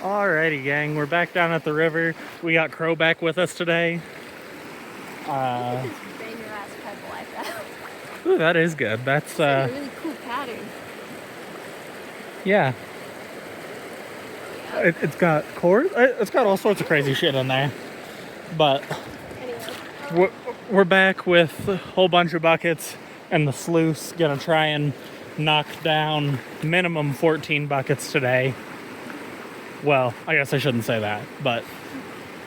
Alrighty, gang, we're back down at the river. We got Crow back with us today. Look at this banger ass pebble I found. Ooh, that is good. That's It's like a really cool pattern. yeah. It's got cores. It's got all sorts of crazy shit in there. But Anyway, we're back with a whole bunch of buckets and the sluice. Gonna try and knock down minimum 14 buckets today. Well, I guess I shouldn't say that, but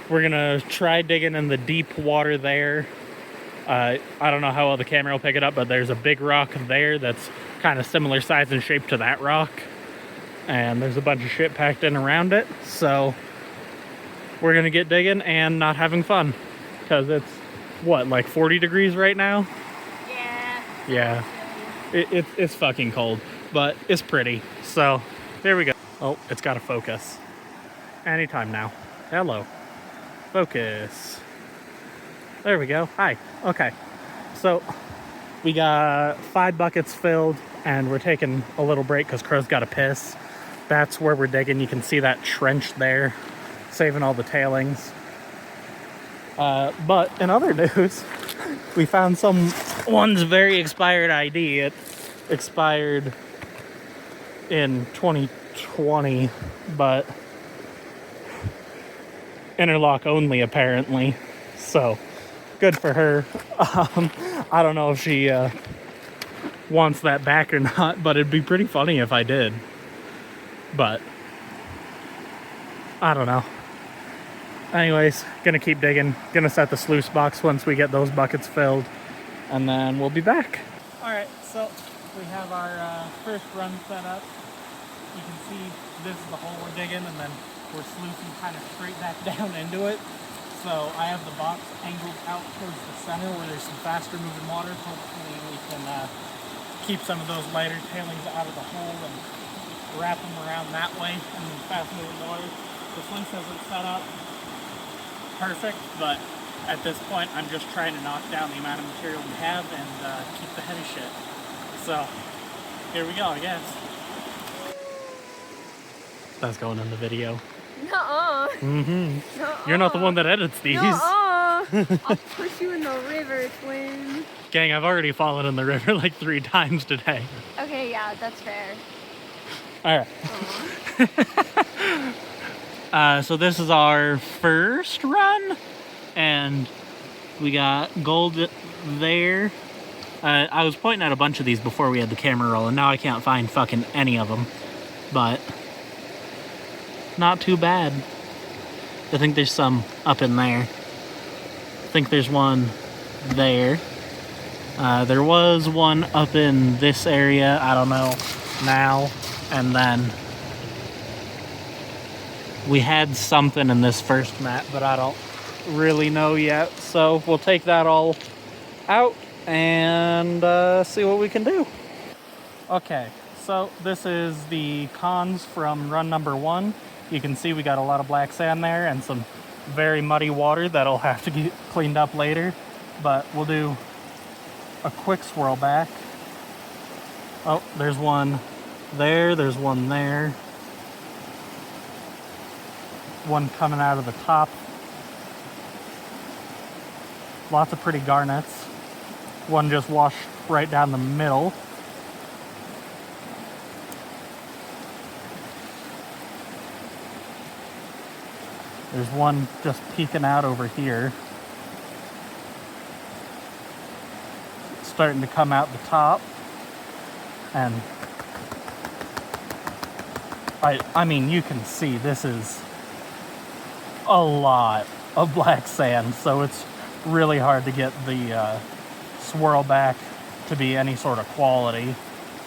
we're gonna try digging in the deep water there. I don't know how well the camera will pick it up, but there's a big rock there that's kind of similar size and shape to that rock. And there's a bunch of shit packed in around it. So we're gonna get digging and not having fun. Because it's, what, like 40 degrees right now? Yeah. It's fucking cold, but it's pretty. So there we go. Oh, it's gotta focus. Anytime now. Hello. Focus. There we go. Hi. Okay. So we got 5 buckets filled and we're taking a little break because Crow's got to piss. That's where we're digging. You can see that trench there, saving all the tailings. But in other news, we found someone's very expired ID. It expired in 2020, but interlock only apparently. So good for her. I don't know if she wants that back or not, but it'd be pretty funny if I did. But I don't know. Anyways, gonna keep digging. Gonna set the sluice box once we get those buckets filled, and then we'll be back. Alright, so we have our first run set up. You can see this is the hole we're digging, and then we're sluicing kind of straight back down into it. So I have the box angled out towards the center where there's some faster moving water. Hopefully we can keep some of those lighter tailings out of the hole and wrap them around that way and then fast moving water. The sluice isn't set up perfect, but at this point I'm just trying to knock down the amount of material we have and keep the heavy shit. So here we go, I guess. That's going in the video. Nuh-uh. Mm-hmm. You're not the one that edits these. Nuh-uh. I'll push you in the river, twin. Gang, I've already fallen in the river like 3 times today. Okay, yeah, that's fair. Alright. So this is our first run, and we got gold there. I was pointing at a bunch of these before we had the camera rolling. Now I can't find fucking any of them, but not too bad. I think there's some up in there. I think there's one there. There was one up in this area, I don't know now, and then we had something in this first map, but I don't really know yet. So we'll take that all out and see what we can do. Okay, so this is the cons from run number 1. You can see we got a lot of black sand there and some very muddy water that'll have to get cleaned up later. But we'll do a quick swirl back. Oh, there's one there, there's one there. One coming out of the top. Lots of pretty garnets. One just washed right down the middle. There's one just peeking out over here. Starting to come out the top. And I mean, you can see this is a lot of black sand, so it's really hard to get the swirl back to be any sort of quality,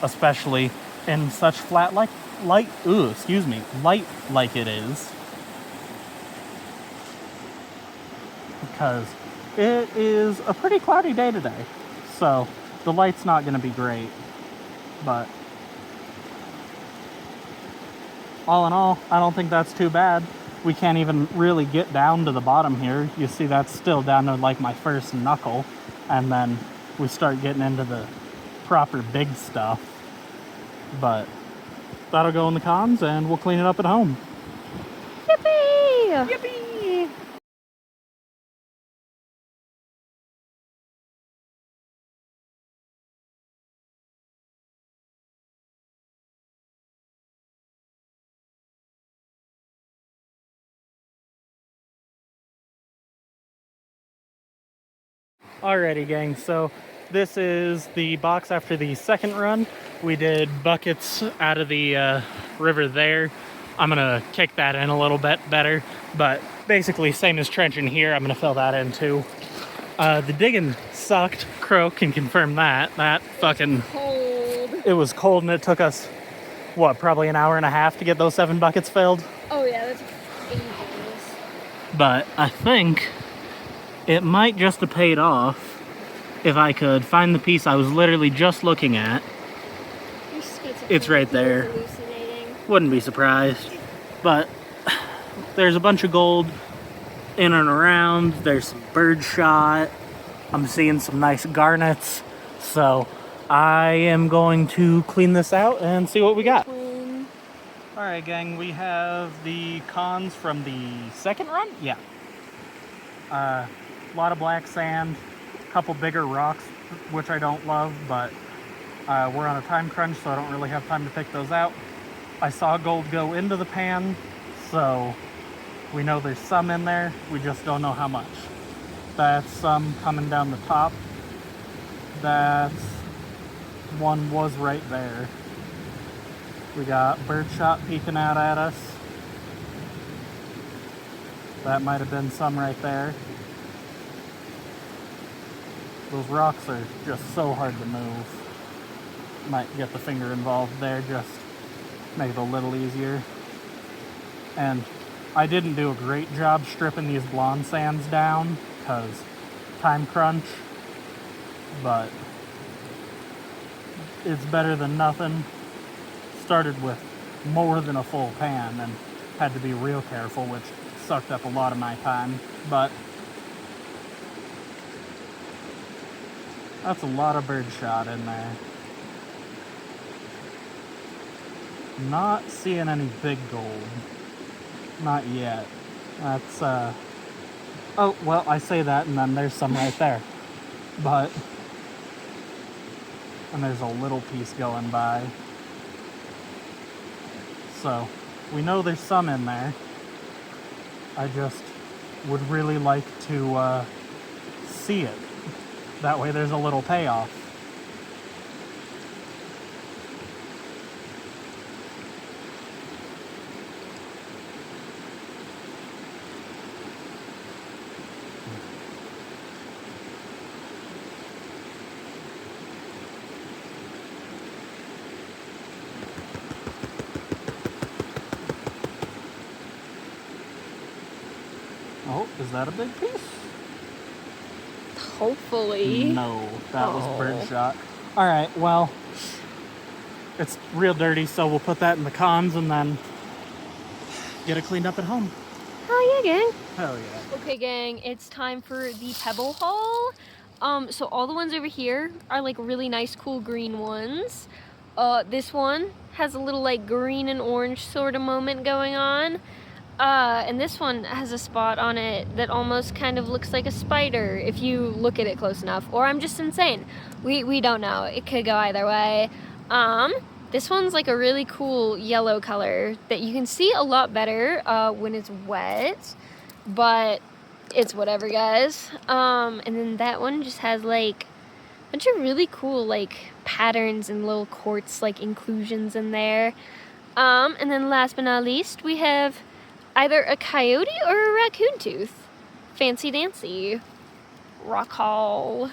especially in such flat light like it is, because it is a pretty cloudy day today, so the light's not going to be great. But all in all, I don't think that's too bad. We can't even really get down to the bottom here. You see that's still down to like my first knuckle, and then we start getting into the proper big stuff. But that'll go in the cons and we'll clean it up at home. Yippee! Yippee! Alrighty, gang, so this is the box after the second run. We did buckets out of the river there. I'm gonna kick that in a little bit better, but basically same as trenching here, I'm gonna fill that in too. The digging sucked. Crow can confirm that. That fucking... Cold. It was cold and it took us, what, probably an hour and a half to get those 7 buckets filled? Oh yeah, that's ages. But I think it might just have paid off if I could find the piece I was literally just looking at. It's right there. Hallucinating. Wouldn't be surprised. But there's a bunch of gold in and around. There's some birdshot. I'm seeing some nice garnets. So I am going to clean this out and see what we got. Alright, gang, we have the cons from the second run? Yeah. A lot of black sand, a couple bigger rocks, which I don't love, but we're on a time crunch, so I don't really have time to pick those out. I saw gold go into the pan, so we know there's some in there, we just don't know how much. That's some coming down the top. That one was right there. We got birdshot peeking out at us. That might have been some right there. Those rocks are just so hard to move. Might get the finger involved there, just make it a little easier. And I didn't do a great job stripping these blonde sands down because time crunch, but it's better than nothing. Started with more than a full pan and had to be real careful, which sucked up a lot of my time, but that's a lot of birdshot in there. Not seeing any big gold. Not yet. That's, oh, well, I say that and then there's some right there. But, and there's a little piece going by. So, we know there's some in there. I just would really like to see it. That way there's a little payoff. Oh, is that a big piece? Hopefully. No, that was birdshot. Alright, well, it's real dirty, so we'll put that in the cons and then get it cleaned up at home. Hell yeah, gang. Hell yeah. Okay, gang, it's time for the pebble haul. So all the ones over here are like really nice, cool green ones. This one has a little like green and orange sort of moment going on. And this one has a spot on it that almost kind of looks like a spider if you look at it close enough. Or I'm just insane. We don't know. It could go either way. This one's like a really cool yellow color that you can see a lot better when it's wet. But it's whatever, guys. And then that one just has like a bunch of really cool like patterns and little quartz like inclusions in there. And then last but not least, we have either a coyote or a raccoon tooth. Fancy dancy. Rock haul.